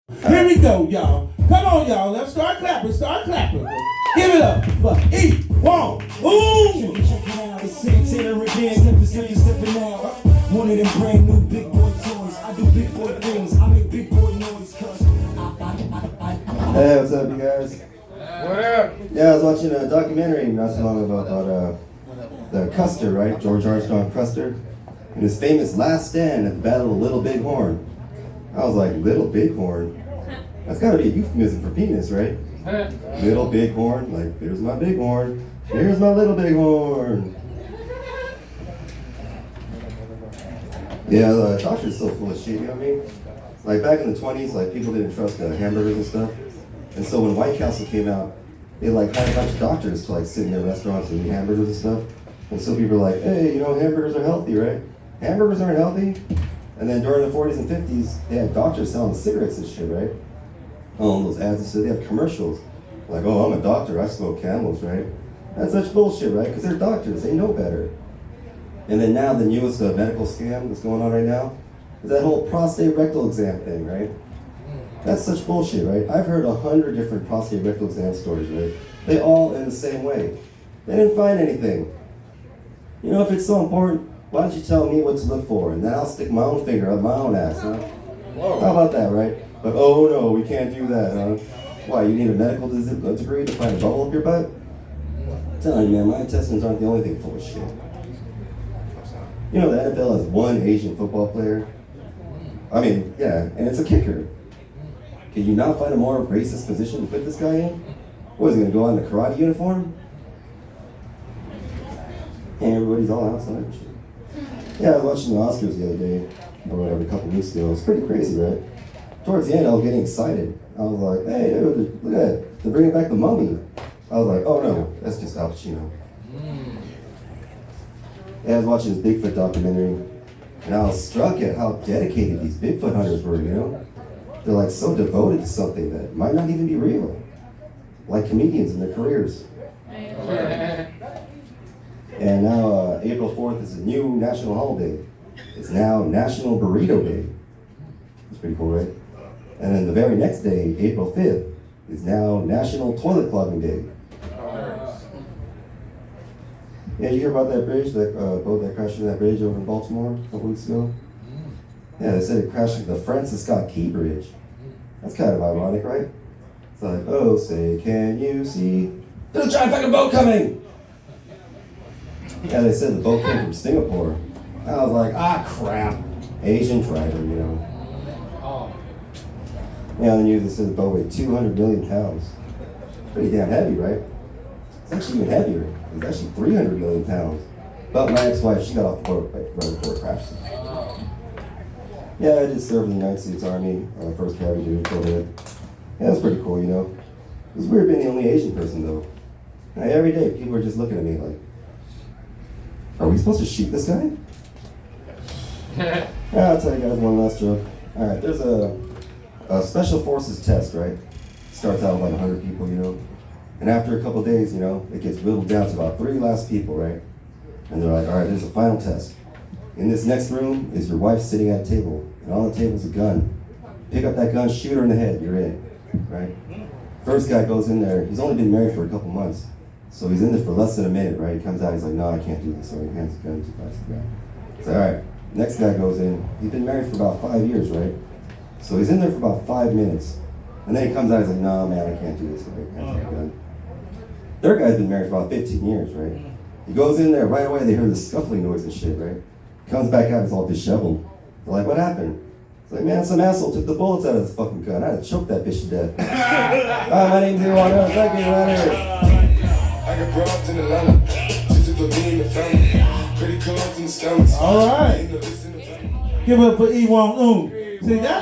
Here we go, y'all. Come on, y'all. Let's start clapping. Start clapping. Give it up for E1. Ooh! Check it out, it's Santana again, 10% stepping out. One of them brand new big boy toys. I do big boy things, I make big boy noise, cuz Hey, what's up, you guys? What up? Yeah, I was watching a documentary not so long ago about the Custer, right? George Armstrong Custer. And his famous last stand at the Battle of Little Big Horn. I was like, Little Big Horn? That's gotta be a euphemism for penis, right? Little Big Horn, like, there's my big horn. Here's my little big horn. Yeah, the doctor's so full of shit, you know what I mean? Like back in the 20s, like people didn't trust hamburgers and stuff. And so when White Castle came out, they like hired a bunch of doctors to like sit in their restaurants and eat hamburgers and stuff. And so people were like, hey, you know, hamburgers are healthy, right? Hamburgers aren't healthy. And then during the 40s and 50s, they had doctors selling cigarettes and shit, right? Those ads and stuff, they have commercials. Like, oh, I'm a doctor, I smoke Camels, right? That's such bullshit, right? Because they're doctors, they know better. And then now the newest medical scam that's going on right now is that whole prostate rectal exam thing, right? That's such bullshit, right? I've heard 100 different prostate rectal exam stories, right? They all end the same way. They didn't find anything. You know, if it's so important, why don't you tell me what to look for, and then I'll stick my own finger up my own ass, huh? Whoa. How about that, right? But oh no, we can't do that, huh? Why, you need a medical degree to find a bubble up your butt? I'm telling you, man, my intestines aren't the only thing full of shit. You know, the NFL has one Asian football player. I mean, yeah, and it's a kicker. Can you not find a more racist position to put this guy in? What, is he gonna go out in a karate uniform? And everybody's all outside and shit. Yeah, I was watching the Oscars the other day, or whatever, a couple weeks ago. It's pretty crazy, right? Towards the end, I was getting excited. I was like, hey, dude, look at that. They're bringing back the Mummy. I was like, oh no, that's just Al Pacino. Yeah, I was watching this Bigfoot documentary, and I was struck at how dedicated these Bigfoot hunters were, you know? They're like so devoted to something that might not even be real. Like comedians in their careers. And now April 4th is a new national holiday. It's now National Burrito Day. It's pretty cool, right? And then the very next day, April 5th, is now National Toilet Clogging Day. Yeah, you hear about that bridge, that boat that crashed into that bridge over in Baltimore a couple weeks ago? Yeah, they said it crashed into the Francis Scott Key Bridge. That's kind of ironic, right? It's like, oh, say, can you see? There's a giant fucking boat coming! Yeah, they said the boat came from Singapore. I was like, ah, crap. Asian driver, you know. Yeah, the news they said the boat weighed 200 million pounds. Pretty damn heavy, right? It's actually even heavier. It's actually 300 million pounds. But my ex-wife, she got off the boat right before it crashed. Yeah, I did serve in the United States Army, first cavalry dude, corvette. Yeah, that's pretty cool, you know. It was weird being the only Asian person, though. Like, every day, people were just looking at me like, are we supposed to shoot this guy? Yeah, I'll tell you guys one last joke. All right, there's a special forces test, right? Starts out with like 100 people, you know. And after a couple days, you know, it gets whittled down to about 3 last people, right? And they're like, all right, there's a final test. In this next room is your wife sitting at a table, and on the table's a gun. Pick up that gun, shoot her in the head, you're in, right? First guy goes in there, he's only been married for a couple months. So he's in there for less than a minute, right? He comes out, he's like, no, I can't do this. So he hands the gun to the guy. So, all right, next guy goes in. He's been married for about 5 years, right? So he's in there for about 5 minutes. And then he comes out, he's like, no, man, I can't do this. Right? I can't do gun. Third guy's been married for about 15 years, right? He goes in there, right away, they hear the scuffling noise and shit, right? Comes back out, he's all disheveled. They're like, what happened? It's like, man, some asshole took the bullets out of this fucking gun. I had to choke that bitch to death. My name's E1. Thank you, right here. I got broads in Atlanta. Just to the lean in the family. Pretty cards in the stomachs. All right. Give it up for E1. See, that